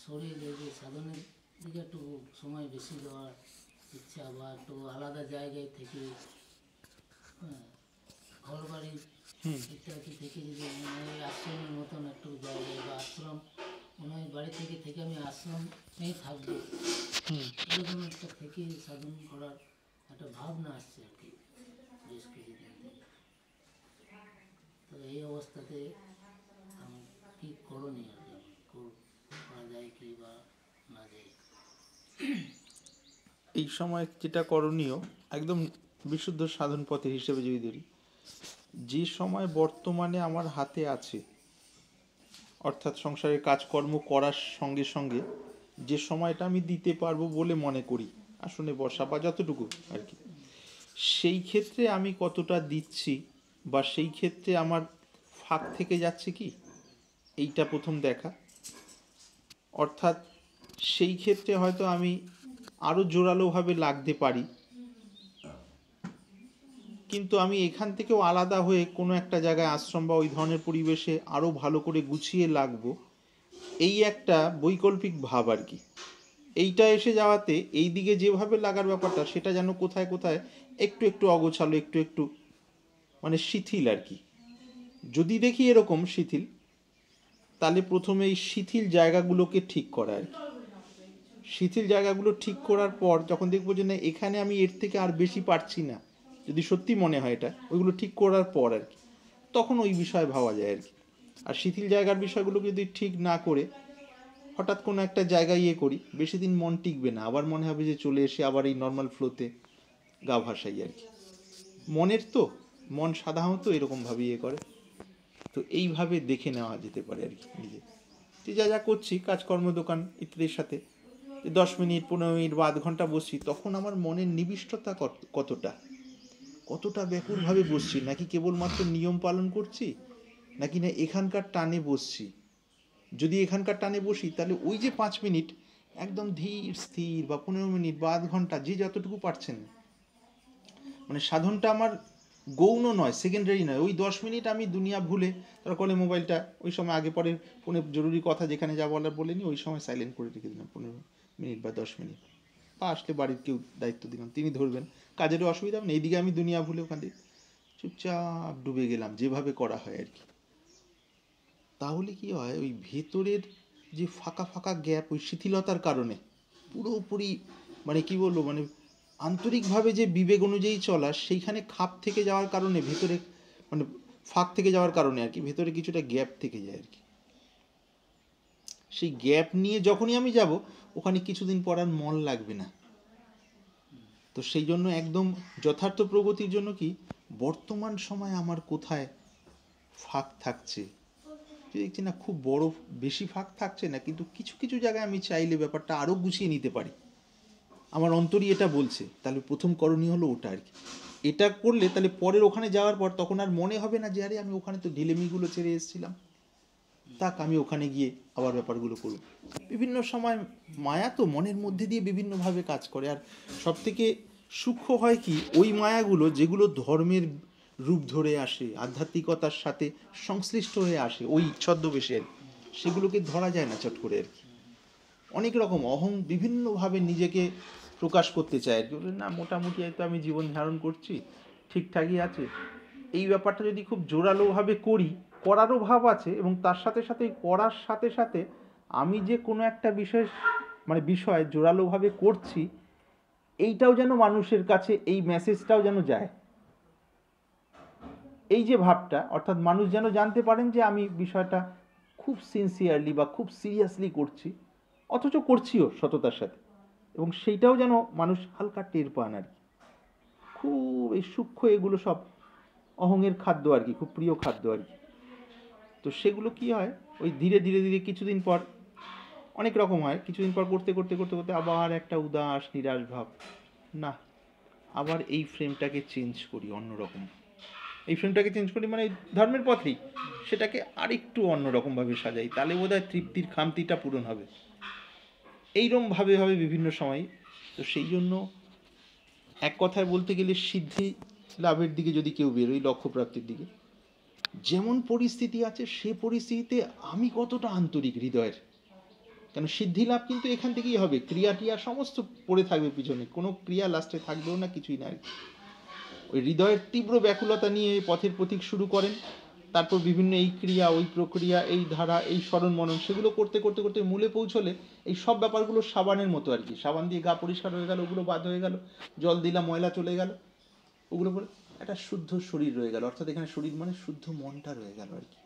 শরীর এই যে সাধনের দিকে একটু সময় বেশি দেওয়ার ইচ্ছা, বা একটু আলাদা জায়গায় থেকে ঘর বাড়ি ইত্যাদি থেকে যদি এই আশ্রমের মতন একটু জায়গায় বা আশ্রম মনে হয় বাড়ি থেকে আমি আশ্রমেই থাকবো, এরকম একটা থেকে সাধন করার একটা ভাবনা আসছে আর কি বেশ কিছুদিন থেকে। তো এই অবস্থাতে আমি কী করণীয় আর কি করা যায় কি বা না যায়? এই সময় যেটা করণীয় একদম বিশুদ্ধ সাধন পথের হিসেবে যদি ধরি, যে সময় বর্তমানে আমার হাতে আছে, অর্থাৎ সংসারের কাজকর্ম করার সঙ্গে সঙ্গে যে সময়টা আমি দিতে পারবো বলে মনে করি, আসলে বসা বা যতটুকু আর কি, সেই ক্ষেত্রে আমি কতটা দিচ্ছি বা সেই ক্ষেত্রে আমার ফাঁক থেকে যাচ্ছে কি, এইটা প্রথম দেখা। অর্থাৎ সেই ক্ষেত্রে হয়তো আমি আরও জোরালোভাবে লাগতে পারি, কিন্তু আমি এখান থেকেও আলাদা হয়ে কোনো একটা জায়গায় আশ্রম বা ওই ধরনের পরিবেশে আরও ভালো করে গুছিয়ে লাগবো, এই একটা বৈকল্পিক ভাব আর কি। এইটা এসে যাওয়াতে এই দিকে যেভাবে লাগার ব্যাপারটা সেটা যেন কোথায় কোথায় একটু একটু অগোছালো, একটু একটু মানে শিথিল আর কি। যদি দেখি এরকম শিথিল, তাহলে প্রথমে এই শিথিল জায়গাগুলোকে ঠিক করা আর কি। শিথিল জায়গাগুলো ঠিক করার পর যখন দেখবো যে না এখানে আমি এর থেকে আর বেশি পারছি না, যদি সত্যি মনে হয় এটা, ওইগুলো ঠিক করার পর আর কি তখন ওই বিষয়ে ভাবা যায় আর কি। আর শিথিল জায়গার বিষয়গুলো যদি ঠিক না করে হঠাৎ কোনো একটা জায়গায় করি, বেশি দিন মন টিকবে না, আবার মনে হবে যে চলে এসে আবার এই নর্মাল ফ্লোতে গা ভাসাই আর কি। মনের তো মন সাধারণত এরকমভাবে করে, তো এইভাবে দেখে নেওয়া যেতে পারে আর কি নিজে। যা যা করছি কাজকর্ম দোকান ইত্যাদির সাথে 10 মিনিট 15 মিনিট বা আধ ঘন্টা বসছি, তখন আমার মনের নিবিষ্টতা কতটা কতটা ব্যাকুলভাবে বসছি, নাকি কেবলমাত্র নিয়ম পালন করছি, নাকি না এখানকার টানে বসছি। যদি এখানকার টানে বসি তাহলে ওই যে 5 মিনিট একদম ধীর স্থির বা 15 মিনিট বা আধ ঘন্টা যে যতটুকু পারছেন, মানে সাধনটা আমার গৌণ নয়, সেকেন্ডারি নয়। ওই 10 মিনিট আমি দুনিয়া ভুলে তারপরে মোবাইলটা ওই সময় আগে পরে ফোনে জরুরি কথা যেখানে যা বলার বলে নি, ওই সময় সাইলেন্ট করে রেখে দিলাম 15 মিনিট বা 10 মিনিট, বা আসলে বাড়ির কেউ দায়িত্ব দিলাম, তিনি ধরবেন, কাজেরও অসুবিধা নেই, এইদিকে আমি দুনিয়া ভুলে ওখান থেকে চুপচাপ ডুবে গেলাম, যেভাবে করা হয় আর কি। তাহলে কি হয়, ওই ভেতরের যে ফাঁকা ফাঁকা গ্যাপ ওই শিথিলতার কারণে পুরোপুরি মানে কি বলবো, মানে আন্তরিকভাবে যে বিবেক অনুযায়ী চলা সেইখানে খাপ থেকে যাওয়ার কারণে ভেতরে মানে ফাঁক থেকে যাওয়ার কারণে আর কি ভেতরে কিছুটা গ্যাপ থেকে যায় আর কি। সেই গ্যাপ নিয়ে যখনই আমি যাব ওখানে কিছুদিন পর আর মন লাগবে না। তো সেই জন্য একদম যথার্থ প্রগতির জন্য কি বর্তমান সময় আমার কোথায় ফাঁক থাকছে, দেখছি না খুব বড় বেশি ফাঁক থাকছে না, কিন্তু কিছু কিছু জায়গায় আমি চাইলে ব্যাপারটা আরও গুছিয়ে নিতে পারি, আমার অন্তরই এটা বলছে, তাহলে প্রথম করণীয় হলো ওটা আর কি। এটা করলে তাহলে পরের ওখানে যাওয়ার পর তখন আর মনে হবে না যে আরে আমি ওখানে তো ঢিলেমিগুলো ছেড়ে এসেছিলাম, তাক আমি ওখানে গিয়ে আবার ব্যাপারগুলো করব। বিভিন্ন সময় মায়া তো মনের মধ্যে দিয়ে বিভিন্নভাবে কাজ করে, আর সবথেকে সূক্ষ্ম হয় কি ওই মায়াগুলো যেগুলো ধর্মের রূপ ধরে আসে, আধ্যাত্মিকতার সাথে সংশ্লিষ্ট হয়ে আসে ওই ছদ্মবেশে আর কি, সেগুলোকে ধরা যায় না চট করে আর কি। অনেক রকম অহং বিভিন্নভাবে নিজেকে প্রকাশ করতে চায় আর কি, না মোটামুটি হয়তো আমি জীবন ধারণ করছি, ঠিকঠাকই আছে। এই ব্যাপারটা যদি খুব জোরালোভাবে করি, করারও ভাব আছে, এবং তার সাথে সাথে করার সাথে সাথে আমি যে কোনো একটা বিষয় জোরালোভাবে করছি, এইটাও যেন মানুষের কাছে এই মেসেজটাও যেন যায়, এই যে ভাবটা, অর্থাৎ মানুষ যেন জানতে পারেন যে আমি বিষয়টা খুব সিনসিয়ারলি বা খুব সিরিয়াসলি করছি, অথচ করছিও সততার সাথে, এবং সেইটাও যেন মানুষ হালকা টের পান আর কি। খুব এই সূক্ষ্ম এগুলো সব অহংয়ের খাদ্য আর কি, খুব প্রিয় খাদ্য আর কি। তো সেগুলো কি হয়, ওই ধীরে ধীরে ধীরে কিছুদিন পর অনেক রকম হয়, কিছুদিন পর করতে করতে করতে করতে আবার একটা উদাস নিরাশ ভাব, না আবার এই ফ্রেমটাকে চেঞ্জ করি, অন্যরকম এই ফ্রেমটাকে চেঞ্জ করি, মানে ধর্মের পথেই সেটাকে আরেকটু অন্যরকমভাবে সাজাই, তাহলে বোধহয় তৃপ্তির খামতিটা পূরণ হবে, এইরকম ভাবে ভাবে বিভিন্ন সময়। তো সেই জন্য এক কথায় বলতে গেলে সিদ্ধি লাভের দিকে যদি কেউ বেরোয়, লক্ষ্যপ্রাপ্তির দিকে, যেমন পরিস্থিতি আছে সে পরিস্থিতিতে আমি কতটা আন্তরিক হৃদয়ের, কেন সিদ্ধি লাভ কিন্তু এখান থেকেই হবে, ক্রিয়া টিয়া সমস্ত পড়ে থাকবে পিছনে, কোনো ক্রিয়া লাস্টে থাকবেও না, কিছুই না আর কি। ওই হৃদয়ের তীব্র ব্যাকুলতা নিয়ে পথের প্রতীক শুরু করেন, তারপর বিভিন্ন এই ক্রিয়া ওই প্রক্রিয়া এই ধারা এই স্মরণ মনন সেগুলো করতে করতে করতে মূলে পৌঁছলে এই সব ব্যাপারগুলো সাবানের মতো আর কি। সাবান দিয়ে গা পরিষ্কার হয়ে গেল, ওগুলো বাদ হয়ে গেল, জল দিলাম ময়লা চলে গেল, ওগুলো পরে একটা শুদ্ধ শরীর রয়ে গেল। অর্থাৎ এখানে শরীর মানে শুদ্ধ মনটা রয়ে গেল আর কি।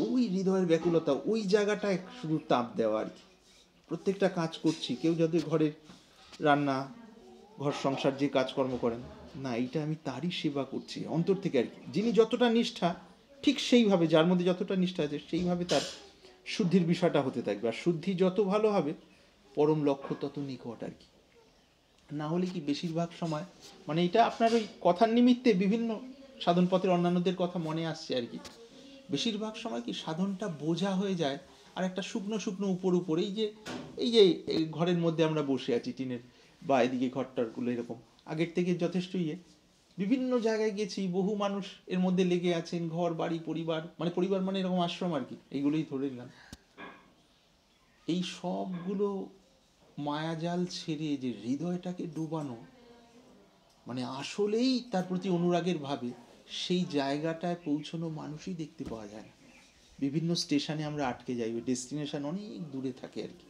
ওই হৃদয়ের ব্যাকুলতা ওই জায়গাটায় শুধু তাপ দেওয়া আর কি। প্রত্যেকটা কাজ করছি, কেউ যদি ঘরের রান্না ঘর সংসার যে কাজকর্ম করেন না, এইটা আমি তারই সেবা করছি অন্তর থেকে আর কি। যিনি যতটা নিষ্ঠা ঠিক সেইভাবে, যার মধ্যে যতটা নিষ্ঠা আছে সেইভাবে তার শুদ্ধির বিষয়টা হতে থাকবে। আর শুদ্ধি যত ভালো হবে পরম লক্ষ্য তত নিকট আর কি। না হলে কি বেশিরভাগ সময় মানে এটা আপনার ওই কথার নিমিত্তে বিভিন্ন সাধন পথের অন্যান্যদের কথা মনে আসছে আর কি। বেশিরভাগ সময় কি সাধনটা বোঝা হয়ে যায় আর একটা শুকনো শুকনো উপর উপর, এই যে ঘরের মধ্যে আমরা বসে আছি টিনের, বা এদিকে ঘরটারগুলো এরকম আগের থেকে যথেষ্ট বিভিন্ন জায়গায় গেছি, বহু মানুষ এর মধ্যে লেগে আছেন, ঘর বাড়ি পরিবার, মানে পরিবার মানে এরকম আশ্রম আর কি, এইগুলোই ধরে নিলাম। এই সবগুলো মায়াজাল ছেড়ে যে হৃদয়টাকে ডুবানো, মানে আসলেই তার প্রতি অনুরাগের ভাবে সেই জায়গাটায় পৌঁছানো মানুষই দেখতে পাওয়া যায় না। বিভিন্ন স্টেশনে আমরা আটকে যাই, ওই ডেস্টিনেশন অনেক দূরে থাকে আর কি।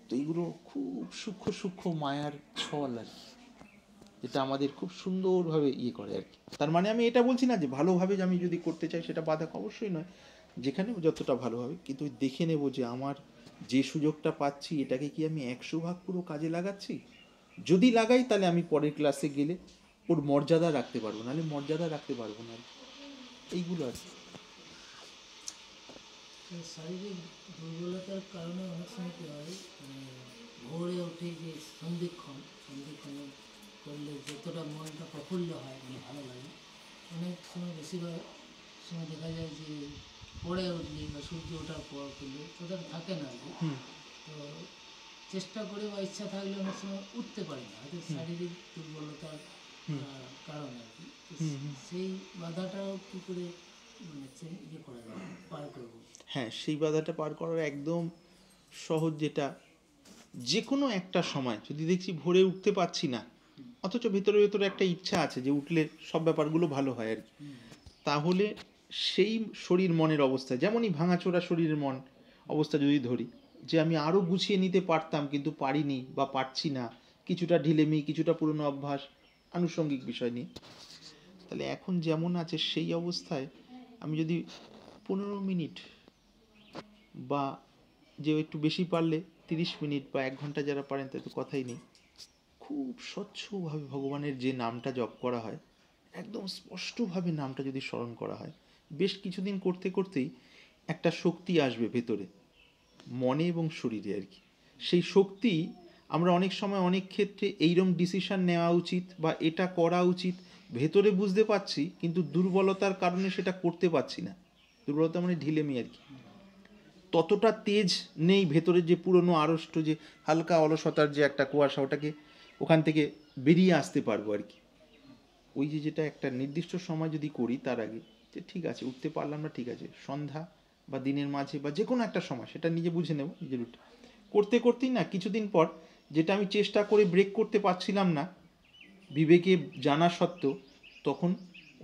তো এইগুলো খুব সূক্ষ্ম সূক্ষ্ম মায়ার ছল আর কি, যেটা আমাদের খুব সুন্দরভাবে করে আর কি। তার মানে আমি এটা বলছি না যে ভালোভাবে যে আমি যদি করতে চাই সেটা বাধা, অবশ্যই নয়, যেখানে যতটা ভালোভাবে, কিন্তু দেখে নেব যে আমার যে সুযোগটা পাচ্ছি এটাকে কি আমি 100% পুরো কাজে লাগাচ্ছি। যদি লাগাই তাহলে আমি পরের ক্লাসে গেলে ওর মর্যাদা রাখতে পারবো, নাহলে মর্যাদা রাখতে পারবো না। এইগুলো আর কি। শারীরিক দুর্বলতার কারণে অনেক সময় কী হয়, ভোরে উঠে যে সন্ধিক্ষণে করলে যতটা মনটা প্রফুল্ল হয়, মানে ভালো লাগে, অনেক সময় বেশিরভাগ সময় দেখা যায় যে পরে উঠলে বা সূর্য ওঠার পর করলে ততটা থাকে না আর কি। তো চেষ্টা করে বা ইচ্ছা থাকলে অনেক সময় উঠতে পারি না, হয়তো শারীরিক দুর্বলতার কারণে আর কি। সেই বাধাটাও কী করে মানে করা যাবে, পার করবো? হ্যাঁ, সেই বাধাটা পার করার একদম সহজ, যেটা যে কোনো একটা সময় যদি দেখছি ভোরে উঠতে পারছি না, অথচ ভেতরে ভেতরে একটা ইচ্ছা আছে যে উঠলে সব ব্যাপারগুলো ভালো হয় আর কি, তাহলে সেই শরীর মনের অবস্থা, যেমনই ভাঙাচোরা শরীরের মন অবস্থা যদি ধরি, যে আমি আরও গুছিয়ে নিতে পারতাম কিন্তু পারিনি বা পারছি না, কিছুটা ঢিলেমি, কিছুটা পুরনো অভ্যাস, আনুষঙ্গিক বিষয় নিয়ে, তাহলে এখন যেমন আছে সেই অবস্থায় আমি যদি 15 মিনিট বা যে একটু বেশি পারলে 30 মিনিট বা 1 ঘন্টা যারা পারেন তাই তো কথাই নেই, খুব স্বচ্ছভাবে ভগবানের যে নামটা জপ করা হয়, একদম স্পষ্টভাবে নামটা যদি স্মরণ করা হয়, বেশ কিছুদিন করতে করতেই একটা শক্তি আসবে ভেতরে, মনে এবং শরীরে আর কি। সেই শক্তি আমরা অনেক সময় অনেক ক্ষেত্রে এইরকম ডিসিশন নেওয়া উচিত বা এটা করা উচিত ভেতরে বুঝতে পারছি, কিন্তু দুর্বলতার কারণে সেটা করতে পারছি না। দুর্বলতা মানে ঢিলেমি আর কি। ততটা তেজ নেই ভেতরে, যে পুরনো আড়ষ্ট যে হালকা অলসতার যে একটা কুয়াশা, ওটাকে ওখান থেকে বেরিয়ে আসতে পারবো আর কি। ওই যে যেটা একটা নির্দিষ্ট সময় যদি করি, তার আগে যে ঠিক আছে উঠতে পারলাম না, ঠিক আছে সন্ধ্যা বা দিনের মাঝে বা যে কোনো একটা সময়, সেটা নিজে বুঝে নেব নিজের উঠে করতে করতেই না কিছুদিন পর, যেটা আমি চেষ্টা করে ব্রেক করতে পারছিলাম না বিবেকে জানা সত্ত্বেও, তখন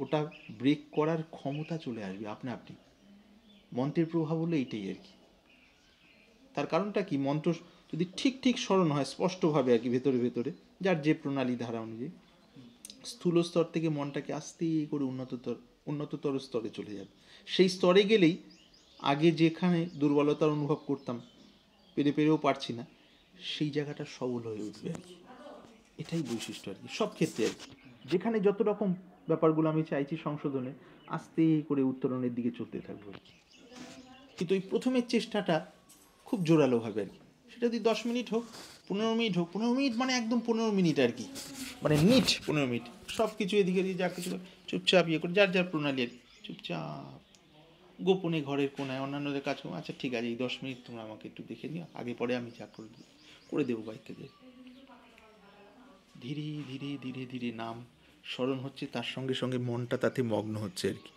ওটা ব্রেক করার ক্ষমতা চলে আসবে আপনা আপনি। মন্ত্রের প্রভাব হলো এইটাই আর কি। তার কারণটা কি, মন্ত্র যদি ঠিক ঠিক স্মরণ হয় স্পষ্টভাবে আর কি, ভেতরে ভেতরে যার যে প্রণালী ধারা অনুযায়ী, স্থূল স্তর থেকে মনটাকে আস্তে করে উন্নততর স্তরে চলে যাবে। সেই স্তরে গেলেই আগে যেখানে দুর্বলতার অনুভব করতাম, পেরেও পারছি না, সেই জায়গাটা সবল হয়ে উঠবে আর কি। এটাই বৈশিষ্ট্য আর কি সব ক্ষেত্রে আর কি। যেখানে যত রকম ব্যাপারগুলো আমি চাইছি সংশোধনে, আস্তে করে উত্তরণের দিকে চলতে থাকবো আর কি। কিন্তু ওই প্রথমের চেষ্টাটা খুব জোরালো হবে আর কি। সেটা যদি 10 মিনিট হোক, 15 মিনিট হোক, 15 মিনিট মানে একদম 15 মিনিট আর কি, মানে নিট 15 মিনিট, সব কিছু এদিকে দিয়ে যা কিছু চুপচাপ করে যার যার প্রণালী আর কি, চুপচাপ গোপনে ঘরের কোনায় অন্যান্যদের কাজ করবো। আচ্ছা ঠিক আছে, এই 10 মিনিট তোমরা আমাকে একটু দেখে নিও, আগে পরে আমি যা করে দেবো বাইককে দিয়ে। ধীরে ধীরে ধীরে ধীরে নাম স্মরণ হচ্ছে, তার সঙ্গে সঙ্গে মনটা তাতে মগ্ন হচ্ছে আর কি।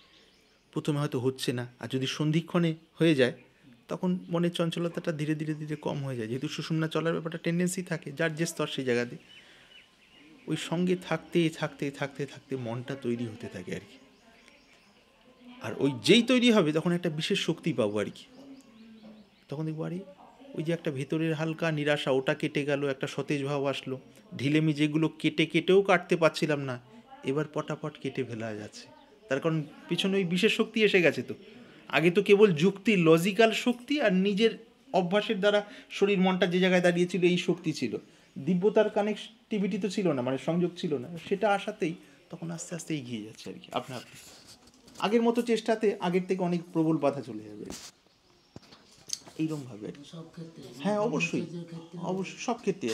প্রথমে হয়তো হচ্ছে না, আর যদি সন্ধিক্ষণে হয়ে যায় তখন মনের চঞ্চলতাটা ধীরে ধীরে ধীরে কম হয়ে যায়, যেহেতু সুষুম্না চলার ব্যাপারটা টেন্ডেন্সি থাকে, যার যে স্তর সেই জায়গাতে ওই সঙ্গে থাকতে থাকতে থাকতে থাকতে মনটা তৈরি হতে থাকে আর কি। আর ওই যেই তৈরি হবে তখন একটা বিশেষ শক্তি পাবো আর কি। তখন দেখবো আরে ওই যে একটা ভেতরের হালকা নিরাশা ওটা কেটে গেল, একটা সতেজ ভাব আসলো, ঢিলেমি যেগুলো কেটেও কাটতে পারছিলাম না এবার পটাপট কেটে ফেলা যাচ্ছে। তার কারণ পিছনে ওই বিশেষ শক্তি এসে গেছে। তো আগে তো কেবল যুক্তি, লজিক্যাল শক্তি আর নিজের অভ্যাসের দ্বারা শরীর মনটা যে জায়গায় দাঁড়িয়েছিল এই শক্তি ছিল, দিব্যতার কানেক্টিভিটি তো ছিল না, মানে সংযোগ ছিল না। সেটা আসাতেই তখন আস্তে আস্তে এগিয়ে যাচ্ছে আর কি আপনা আপনি। আগের মতো চেষ্টাতে আগের থেকে অনেক প্রবল বাধা চলে যাবে এইরকমভাবে আর কি। সব ক্ষেত্রে হ্যাঁ অবশ্যই, ব্রহ্মচর্যের ক্ষেত্রে অবশ্যই সব ক্ষেত্রে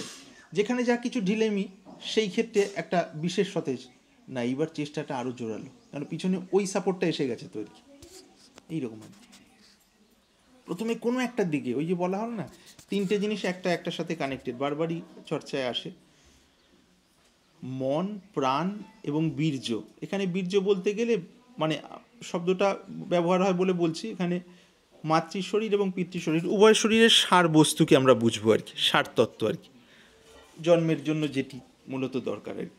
যেখানে যা কিছু ঢিলেমি সেই ক্ষেত্রে একটা বিশেষ সতেজ না, এইবার চেষ্টাটা আরও জোরালো, কারণ পিছনে ওই সাপোর্টটা এসে গেছে তো আর কি। এইরকম আর কি। প্রথমে কোনো একটার দিকে ওই যে বলা হলো না, তিনটে জিনিস একটা একটার সাথে কানেক্টেড, বারবারই চর্চায় আসে, মন, প্রাণ এবং বীর্য। এখানে বীর্য বলতে গেলে মানে শব্দটা ব্যবহার হয় বলে বলছি, এখানে মাতৃ শরীর এবং পিতৃ শরীর উভয় শরীরের সার বস্তুকে আমরা বুঝবো আর কি, সার তত্ত্ব আর কি, জন্মের জন্য যেটি মূলত দরকার আর কি।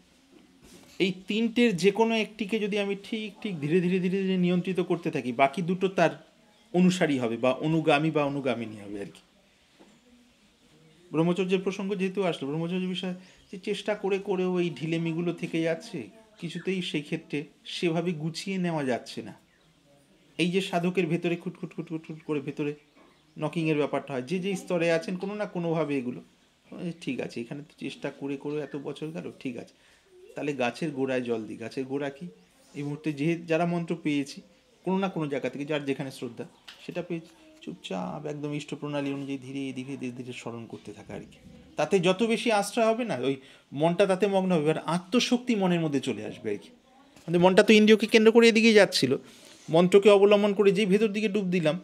এই তিনটের যে কোনো একটিকে যদি আমি ঠিক ঠিক ধীরে ধীরে ধীরে ধীরে নিয়ন্ত্রিত করতে থাকি, বাকি দুটো তার অনুসারী হবে বা অনুগামী বা অনুগামিনী হবে আর কি। ব্রহ্মচর্যের প্রসঙ্গ যেহেতু আসলো, ব্রহ্মচর্য বিষয়ে যে চেষ্টা করে করেও এই ঢিলেমিগুলো থেকে যাচ্ছে, কিছুতেই সেই ক্ষেত্রে সেভাবে গুছিয়ে নেওয়া যাচ্ছে না। এই যে সাধকের ভেতরে খুটখুট খুটখুট খুট করে ভেতরে নকিংয়ের ব্যাপারটা হয়, যে যে স্তরে আছেন কোনো না কোনোভাবে এগুলো ঠিক আছে, এখানে তো চেষ্টা করে করে এত বছর গেল, ঠিক আছে তাহলে গাছের গোড়ায় জল দিই। গাছের গোড়া কি এই মুহূর্তে যে যারা মন্ত্র পেয়েছি কোনো না কোনো জায়গা থেকে, যার যেখানে শ্রদ্ধা সেটা পেয়েছি, চুপচাপ একদম ইষ্ট প্রণালী অনুযায়ী ধীরে ধীরে ধীরে ধীরে স্মরণ করতে থাকা আর কি। তাতে যত বেশি আশ্রয় হবে না, ওই মনটা তাতে মগ্ন হবে, এবার আত্মশক্তি মনের মধ্যে চলে আসবে আর কি। মানে মনটা তো ইন্দ্রিয়কে কেন্দ্র করে এদিকেই যাচ্ছিল, মন্ত্রকে অবলম্বন করে যেই ভেতর দিকে ডুব দিলাম,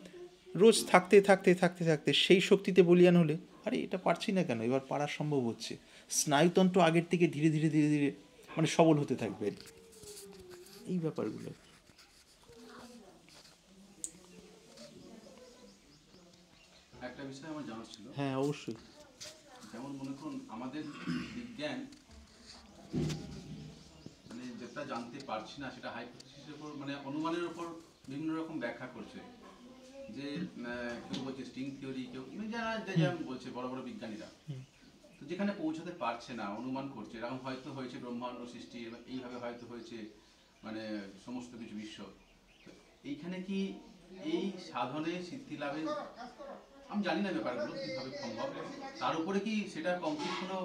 রোজ থাকতে থাকতে থাকতে থাকতে সেই শক্তিতে বলিয়ান হলে আরে এটা পারছি না কেন, এবার পারা সম্ভব হচ্ছে। স্নায়ুতন্ত্র আগের থেকে ধীরে ধীরে ধীরে ধীরে মানে সবল হতে থাকবে আর কি। এই ব্যাপারগুলো একটা বিষয় আমার জানার ছিল, হ্যাঁ অবশ্যই। যেমন মনে করুন আমাদের বিজ্ঞান মানে যেটা জানতে পারছি না সেটা হাইপোথিসিসের উপর মানে অনুমানের উপর বিভিন্ন রকম ব্যাখ্যা করছে, যে কেউ বলছে স্ট্রিং থিওরি, কেউ যারা যেমন বলছে বড় বড় বিজ্ঞানীরা, তো যেখানে পৌঁছাতে পারছে না অনুমান করছে, এরকম হয়তো হয়েছে ব্রহ্মাণ্ড সৃষ্টি, এইভাবে হয়তো হয়েছে মানে সমস্ত কিছু বিশ্ব। তো এইখানে কি এই সাধনে সিদ্ধি লাভের আমি জানি না ব্যাপারগুলো কীভাবে সম্ভব, তার উপরে কি সেটা কমপ্লিট কোনো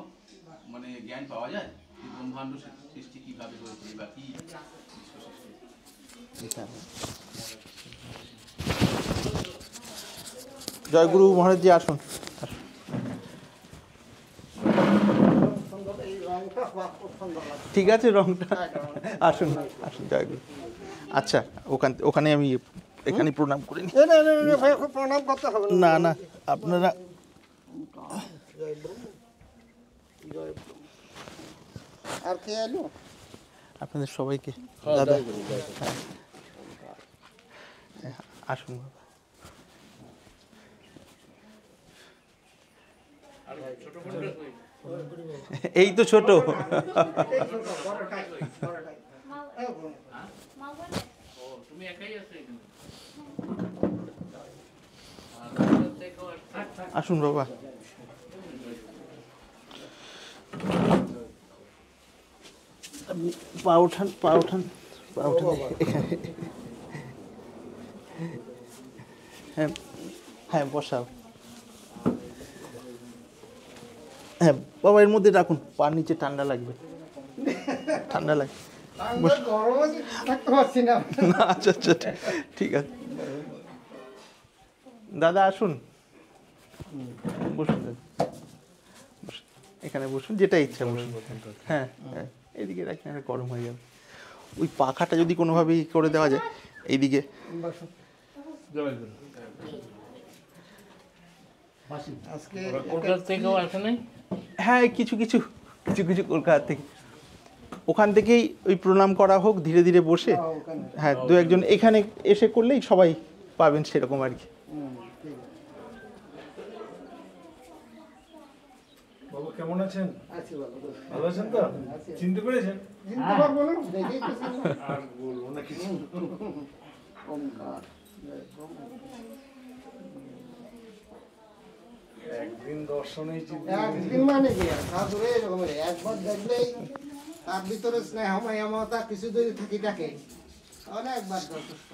মানে জ্ঞান পাওয়া যায় যে ব্রহ্মাণ্ড সৃষ্টি কীভাবে হয়েছে বা কী বিশ্ব সৃষ্টি? জয়গুরু মহারাজজি আসুন, ঠিক আছে রংটা, আসুন আসুন জয়গুরু। আচ্ছা ওখানে আমি এখানে প্রণাম করে নিই। প্রণাম করতে হবে না না আপনারা আর কে এলো? আপনাদের সবাইকে দাদা হ্যাঁ, আসুন বাবা। এই তো ছোট আসুন বাবা। পা ওঠান পা ওঠান পা ওঠান, হ্যাঁ হ্যাঁ বসাও, হ্যাঁ বাবা এর মধ্যে রাখুন, পা নিচে ঠান্ডা লাগবে, ঠান্ডা লাগবে। থাকতে পারছি না। আচ্ছা আচ্ছা ঠিক আছে দাদা আসুন, বসুন দাদা, বসুন এখানে বসুন, যেটা ইচ্ছা বসুন। হ্যাঁ হ্যাঁ এইদিকে রাখেন, গরম হয়ে যাবে। ওই পাখাটা যদি কোনোভাবে করে দেওয়া যায় এইদিকে। আজকে কলকাতা থেকেও আসে নাই? হ্যাঁ কিছু কিছু কিছু কিছু কলকাতা থেকে, ওখান থেকেই ওই প্রণাম করা হোক ধীরে ধীরে বসে, হ্যাঁ দু একজন এখানে এসে করলেই সবাই পাবেন সেরকম আর কি। ঠিক আছে। বাবু কেমন আছেন? আছি বাবা, বস। ভালো আছেন তো? আছি। চিনতে পেরেছেন? চিনতে পারবো না, দেখেই তো চিনবো। আর বলবো না কিছু। ওমকার। একদিন দর্শনেই চিনতে একদিন মানে কি আর সাধুরে এরকমের একবার দেখলেই তার ভিতরে স্নেহ মায়া মমতা কিছু যদি থাকি থাকে তাহলে একবার যথেষ্ট।